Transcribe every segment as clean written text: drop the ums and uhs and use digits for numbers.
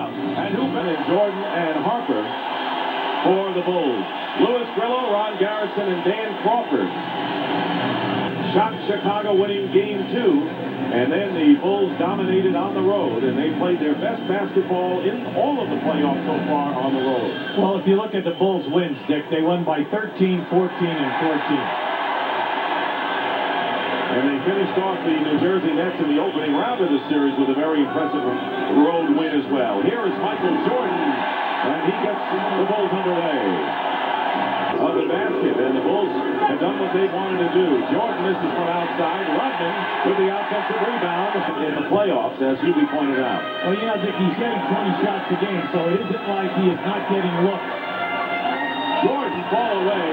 out. And Jordan and Harper for the Bulls. Louis Grillo, Ron Garrison, and Dan Crawford. Shot Chicago winning game 2. And then the Bulls dominated on the road, and they played their best basketball in all of the playoffs so far on the road. Well, if you look at the Bulls' wins, Dick, they won by 13, 14, and 14. And they finished off the New Jersey Nets in the opening round of the series with a very impressive road win as well. Here is Michael Jordan, and he gets the Bulls underway. Of the basket, and the Bulls have done what they wanted to do. Jordan misses from outside. Rodman with the offensive rebound in the playoffs, as Hubie pointed out. Well, yeah, Dick, he's getting 20 shots a game, so it isn't like he is not getting looks. Jordan fall away,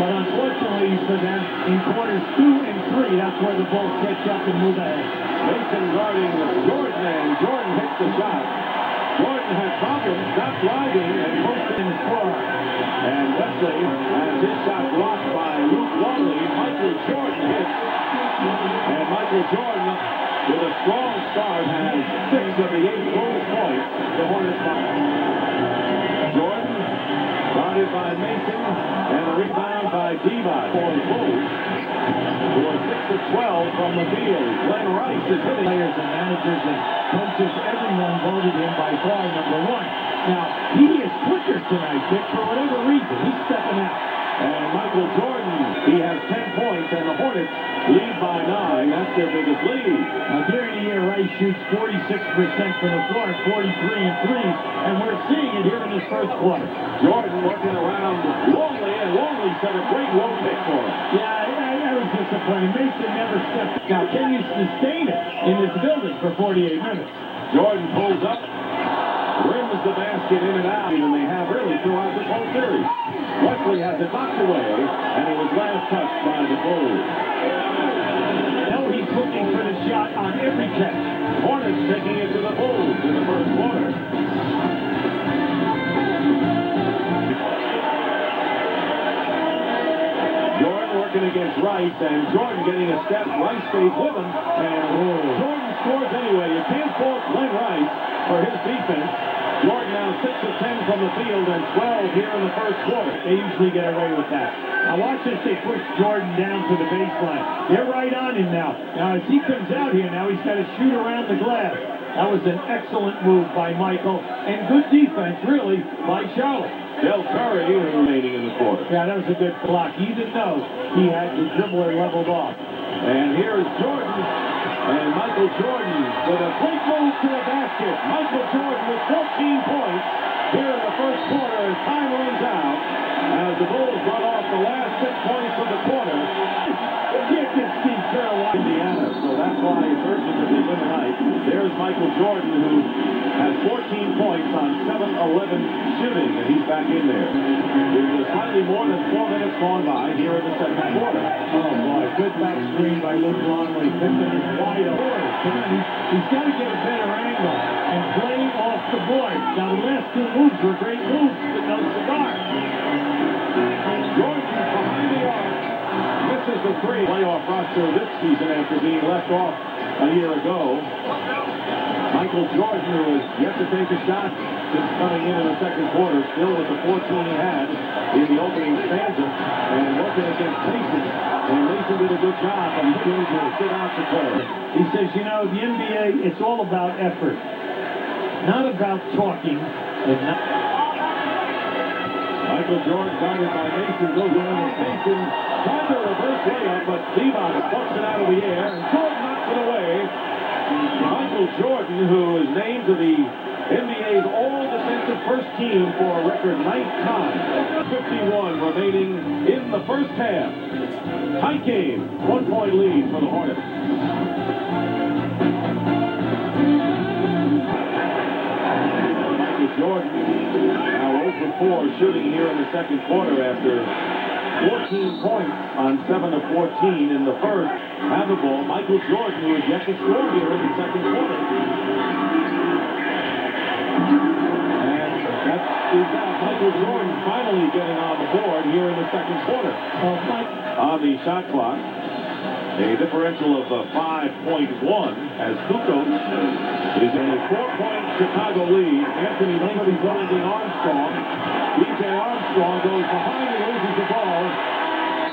but unfortunately for them, in quarters 2 and 3, that's where the Bulls catch up and move ahead. Mason guarding Jordan, and Jordan hits the shot. Jordan had problems, stopped driving, and posted in the score. And Wesley has his shot blocked by Luke Longley. Michael Jordan hits. And Michael Jordan, with a strong start, has 6 of the 8 bonus points. The Hornets. Jordan, guarded by Mason, and the rebound by Diva for the Bulls, who are 6 of 12 from the field. Glenn Rice is hitting. Players and managers and coaches, everyone voted him by far number 1. Now, he is quicker tonight, Dick, for whatever reason. He's stepping out. And Michael Jordan, he has 10 points, and the Hornets lead by 9. That's their biggest lead. Now, during the year, Rice shoots 46% from the floor, 43 in threes, and we're seeing it here in this first quarter. Jordan working around Longley, and Longley set a great low pick for him. Yeah, that was disappointing. Mason never stepped. Now, can you sustain it in this building for 48 minutes? Jordan pulls up, rims the basket in and out, and they have really throughout this whole series. Wesley has it knocked away, and it was last touched by the Bulls. Now he's looking for the shot on every catch. Hornets taking it to the Bulls in the first quarter. Jordan working against Rice, and Jordan getting a step. Rice stays with him, and Jordan scores anyway. You can't fault Glenn Rice for his defense. Jordan now 6 of 10 from the field and 12 here in the first quarter. They usually get away with that. Now watch this, they push Jordan down to the baseline. They're right on him now. Now as he comes out here now, he's got to shoot around the glass. That was an excellent move by Michael, and good defense, really, by Charlotte. Del Curry remaining in the quarter. Yeah, that was a good block. He didn't know he had the dribbler leveled off. And here is Jordan. And Michael Jordan with a quick move to the basket. Michael Jordan with 14 points here in the first quarter as time runs out. As the Bulls run off the last 6 points of the quarter. You can't get Steve Carroll, Indiana, so that's why it's urgent that they win tonight. There's Michael Jordan, who has 14 points on 7-11 shooting, and he's back in there. There's slightly more than 4 minutes gone by here in the second quarter. Oh boy, good back screen by Luke Longley. Pippen is wide open. He's got to get a better angle and play off the board. Now the last 2 moves were great moves, but no cigar. Jordan behind the arc. Misses the 3. Playoff roster this season after being left off a year ago. Michael Jordan, who has yet to take a shot since coming in the second quarter, still with the 14 he had in the opening stanza, and working against Mason. And Mason did a good job, but he's going to sit out the play. He says, you know, the NBA, it's all about effort, not about talking. And not Michael Jordan guarded by Mason, goes in with Mason, tries a reverse layup, but Devon bucks it out of the air, and Jordan knocks it away. Michael Jordan, who is named to the NBA's all-defensive first team for a record 9th time. 51 remaining in the first half. Tight game, 1-point lead for the Hornets. Michael Jordan now 0 for 4 shooting here in the second quarter after 14 points on 7 of 14 in the first. Have the ball, Michael Jordan, who is yet to score here in the second quarter. And that is Michael Jordan finally getting on the board here in the second quarter. On the shot clock. A differential of 5.1 as Kukoc is in a 4-point Chicago lead. Anthony Lindsey's holding Armstrong. DJ Armstrong goes behind and loses the ball.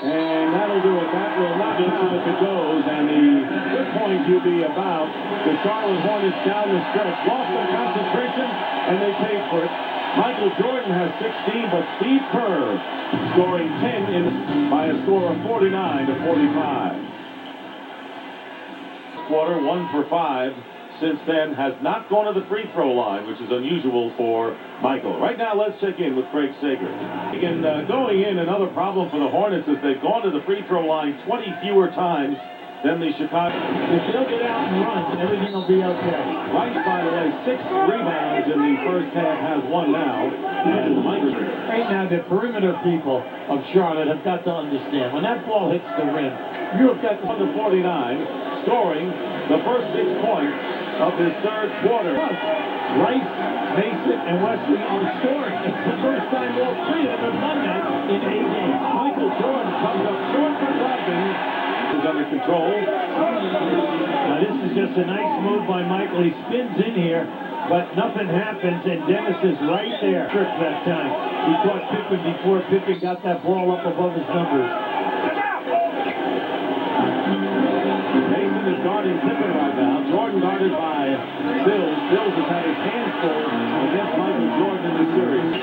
And that'll do it. That will not do it if it goes. And the good point will be about the Charlotte Hornets down the stretch. Lost their concentration, and they paid for it. Michael Jordan has 16, but Steve Kerr scoring 10 by a score of 49-45. Quarter, 1 for 5. Since then, has not gone to the free throw line, which is unusual for Michael. Right now, let's check in with Craig Sager. Again, going in, another problem for the Hornets is they've gone to the free throw line 20 fewer times than the Chicago. If they'll get out and run, everything will be okay. Rice, by the way, 6 rebounds in the first half, has 1 now. And Michael. Right now, the perimeter people of Charlotte have got to understand, when that ball hits the rim, you have got to... On the 49, scoring the first 6 points of his third quarter. Rice, Mason, and Wesley are scoring. It's the first time all 3 of them have done that in 8 games. Michael Jordan comes up short from Rodman. Is under control. Now this is just a nice move by Michael. He spins in here, but nothing happens, and Dennis is right there. Trick that time. He caught Pippen before Pippen got that ball up above his numbers. Mason is guarding Pippen right now. Jordan guarded by Bills. Bills has had his hands full against Michael Jordan in the series.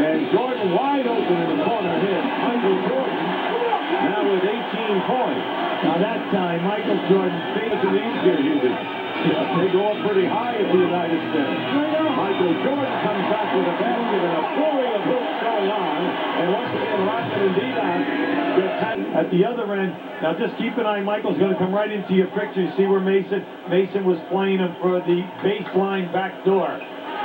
And Jordan wide open in the corner hit. Michael Jordan now with 18 points. Now that time, Michael Jordan famous in the infield unit. They go up pretty high at the United States. Michael Jordan comes back with a basket and a flurry of hoops going on. And once again, Rodman and Dion get at the other end. Now just keep an eye. Michael's going to come right into your picture. You see where Mason was playing him for the baseline back door.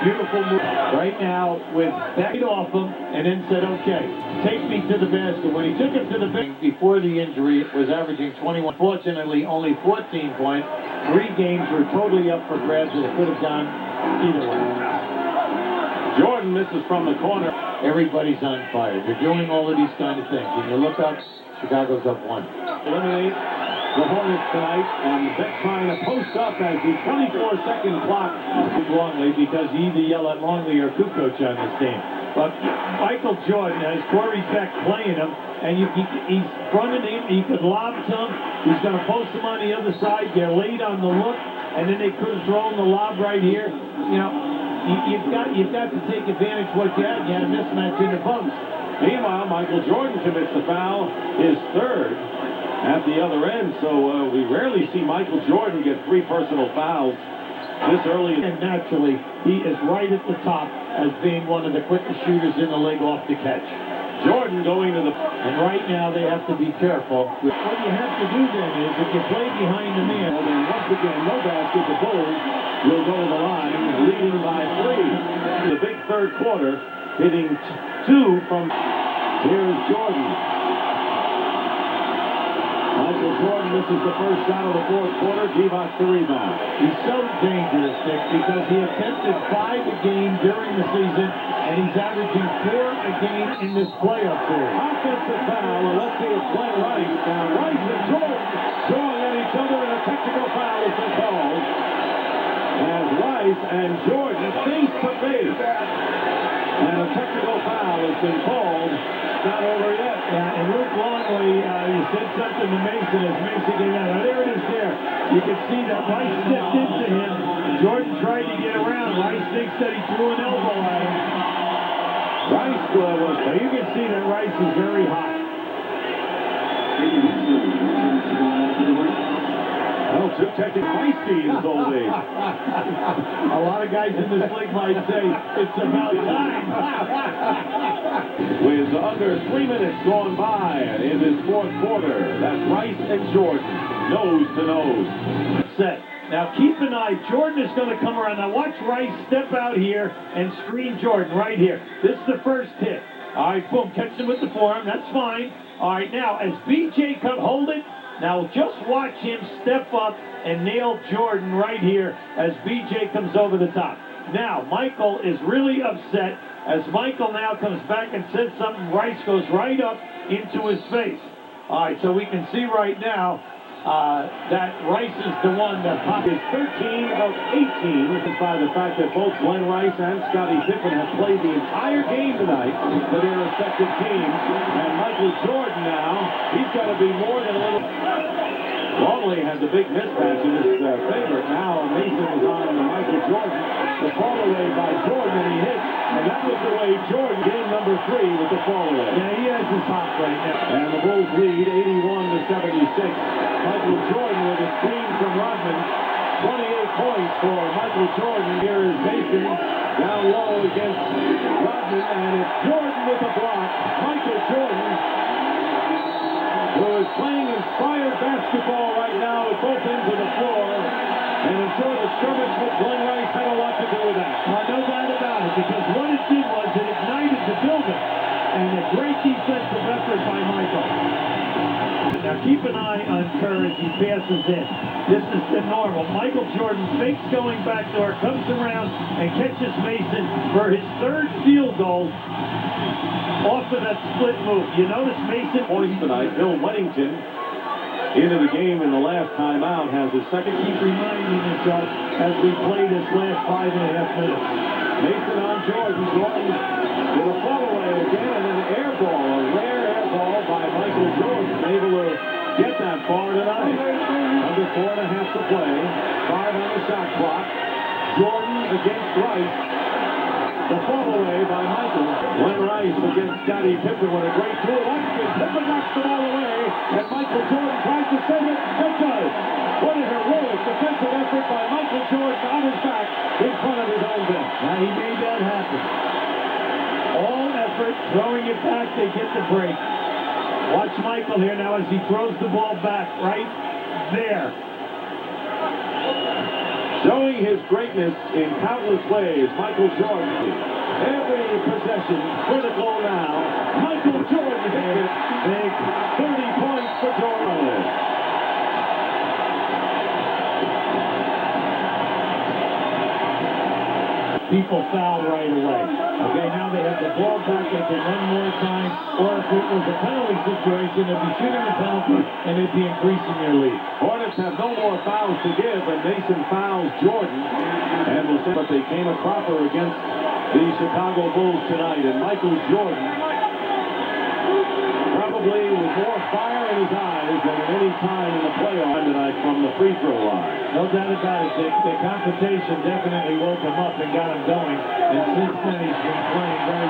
Beautiful move right now with back off him and then said, okay, take me to the basket. When he took him to the basket before the injury, it was averaging 21. Fortunately, only 14 points. 3 games were totally up for grabs. It could have gone either way. Jordan misses from the corner. Everybody's on fire. They're doing all of these kind of things. When you look up, Chicago's up 1. Eliminate the Hornets tonight, and Beck trying to post up as the 24-second clock Longley, because he either yell at Longley or Kukoc on this team. But Michael Jordan has Corey Beck playing him, and he's fronting him. He could lob some. He's going to post him on the other side. They're late on the look, and then they could have thrown the lob right here. You know, you've got to take advantage of what you had. You had a mismatch in the post. Meanwhile, Michael Jordan commits the foul, his third at the other end, so we rarely see Michael Jordan get 3 personal fouls this early. And naturally, he is right at the top as being one of the quickest shooters in the league off the catch. Jordan going to the... And right now, they have to be careful. What you have to do then is, if you play behind the man, well, then once again, no basket, the Bulls will go to the line, leading by 3. The big third quarter, hitting 2 from... Here's Jordan. Michael Jordan misses the first shot of the fourth quarter. Divac the rebound. He's so dangerous, Nick, because he attempted 5 a game during the season, and he's averaging 4 a game in this playoff series. Offensive foul, and let's see it play Rice. Now Rice and Jordan throwing at each other, and a technical foul has been called. As Rice and Jordan face to face. And a technical foul has been called. Not over yet. And Luke Longley, you said something to Mason as Mason came out. Now there it is there. You can see that Rice stepped into him. Jordan tried to get around. Rice thinks that he threw an elbow at him. Rice was... Now you can see that Rice is very hot. Well, too technically feisty in his old age. A lot of guys in this league might say, it's about time. With under 3 minutes gone by in this fourth quarter, that's Rice and Jordan, nose to nose. Set. Now keep an eye. Jordan is going to come around. Now watch Rice step out here and screen Jordan right here. This is the first hit. All right, boom, catch him with the forearm. That's fine. All right, now as BJ comes, hold it. Now just watch him step up and nail Jordan right here as BJ comes over the top. Now Michael is really upset as Michael now comes back and says something. Rice goes right up into his face. All right, so we can see right now that Rice is the one that is 13 of 18 by the fact that both Glenn Rice and Scottie Pippen have played the entire game tonight for their respective teams. And Michael Jordan now, he's got to be more than a little... Longley has a big mismatch in his favorite. Now Mason is on Michael Jordan. The fall away by Jordan, and he hits. And that was the way Jordan, game number 3 with the fall away. Yeah, he has his hot right now. And the Bulls lead 81-76. Michael Jordan with a screen from Rodman. 28 points for Michael Jordan. Here is Mason down low against Rodman, and it's Jordan with a block. Michael Jordan, who is playing inspired basketball right now at both ends of the floor. And I'm sure the skirmish with Glenn Rice had a lot to do with that. No doubt about it, because what it did was it ignited the building. And a great defensive effort by Michael. Now keep an eye on Kerr as he passes in. This is the normal. Michael Jordan fakes going backdoor, comes around and catches Mason for his third field goal off of that split move. You notice Mason... Points tonight. Bill Weddington into the game in the last timeout has his second. Keep reminding himself as we play this last 5.5 minutes. Mason on Jordan. Jordan with a fall away again and an air ball. A rare air ball by Michael Jordan. Able to get that far tonight. Under 4.5 to play. 5 on the shot clock. Jordan against Rice. The fall away by Michael. Glenn Rice against Scottie Pippen with a great duel. Pippen knocks the ball away, and Michael Jordan tries to save it. It does. What a heroic defensive effort by Michael Jordan on his back in front of his own bench. Now he made that happen. All effort, throwing it back, they get the break. Watch Michael here now as he throws the ball back right there. Showing his greatness in countless ways, Michael Jordan. Every possession critical now. Michael Jordan hit it. Big 30 points for Jordan. People foul right away. Okay, now they have the ball back. They can run more time. Or if it was a penalty situation, they'd be shooting a penalty and they'd be increasing their lead. Hornets have no more fouls to give, and Mason fouls Jordan. And we'll see, but they came a cropper against the Chicago Bulls tonight. And Michael Jordan, probably with more fire in his eyes than at any time in the playoff tonight from the free throw line. No doubt about it. The confrontation definitely woke him up and got him going. And since then, he's been playing very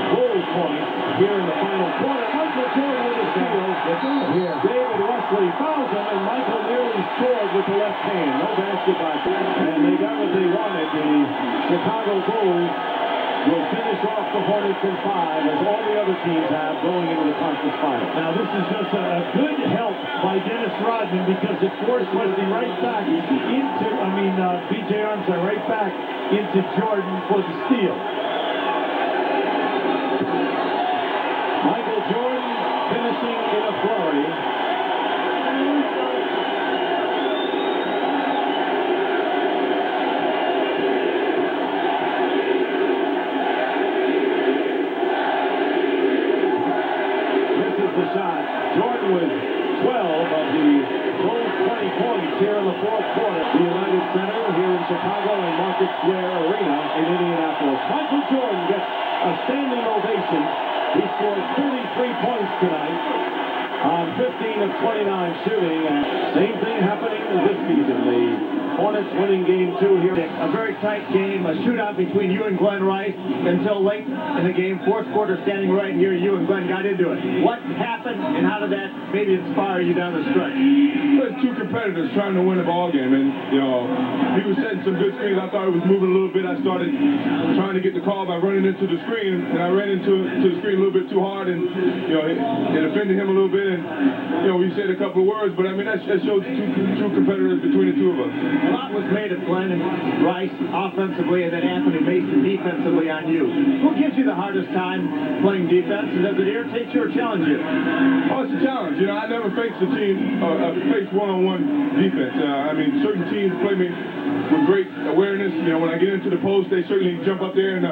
Bulls points here in the final quarter. Michael Jordan with a steal. Here. David Wesley fouls him, and Michael nearly scored with the left hand. No basket by him. And they got what they wanted. The Chicago Bulls will finish off the Hornets in 5, as all the other teams have going into the conference final. Now, this is just a good help by Dennis Rodman because it forced Wesley right back into, B.J. Armstrong right back into Jordan for the steal. Michael Jordan finishing in a flurry. The shot. Jordan with 12 of the Bulls' 20 points here in the fourth quarter. The United Center here in Chicago and Market Square Arena in Indianapolis. Michael Jordan gets a standing ovation. He scored 33 points tonight on 15 of 29 shooting. And same thing happening this season. The Hornets winning game 2 here. A very tight game, a shootout between you and Glenn Rice until late in the game. Fourth quarter standing right here, you and Glenn got into it. What happened and how did that maybe inspire you down the stretch? Well, two competitors trying to win a ball game, and he was setting some good screens. I thought it was moving a little bit. I started trying to get the call by running into the screen, and I ran into the screen a little bit too hard, and it offended him a little bit, and we said a couple of words, but that shows two competitors between the two of us. A lot was made of Glenn and Rice offensively, and then Anthony Mason defensively on you. Who gives you the hardest time playing defense, and does it irritate you or challenge you? Oh, it's a challenge. I never faced a team, faced one-on-one defense. Certain teams play me with great great awareness. You know, when I get into the post, they certainly jump up there and,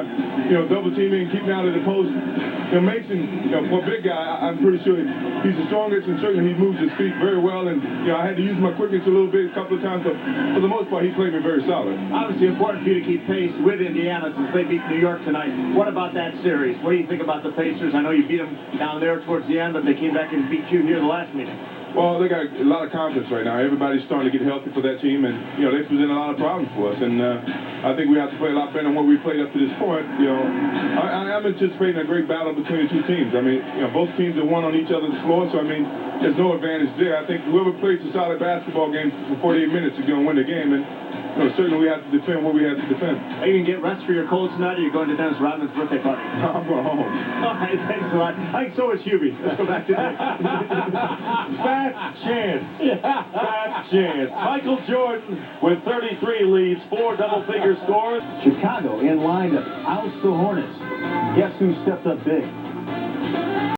double team me and keep me out of the post. You know, Mason, for a big guy, I'm pretty sure he's the strongest, and certainly he moves his feet very well. And, I had to use my quickness a little bit a couple of times, but for the most part, he played me very solid. Obviously important for you to keep pace with Indiana since they beat New York tonight. What about that series? What do you think about the Pacers? I know you beat them down there towards the end, but they came back and beat you here the last meeting. Well, they got a lot of confidence right now. Everybody's starting to get healthy for that team, and, they present a lot of problems for us. And I think we have to play a lot better than what we played up to this point. I'm anticipating a great battle between the two teams. I mean, both teams have won on each other's floor, so, there's no advantage there. I think whoever plays a solid basketball game for 48 minutes is going to win the game, and certainly we have to defend what we have to defend. Are you going to get rest for your cold tonight, or are you going to Dennis Rodman's birthday party? I'm going home. All right, thanks a lot. I think so is Hubie. Let's go back to Nick. Fat chance. Fat chance. Michael Jordan with 33 leads, 4 double-figure scores. Chicago in line to oust the Hornets. Guess who stepped up big?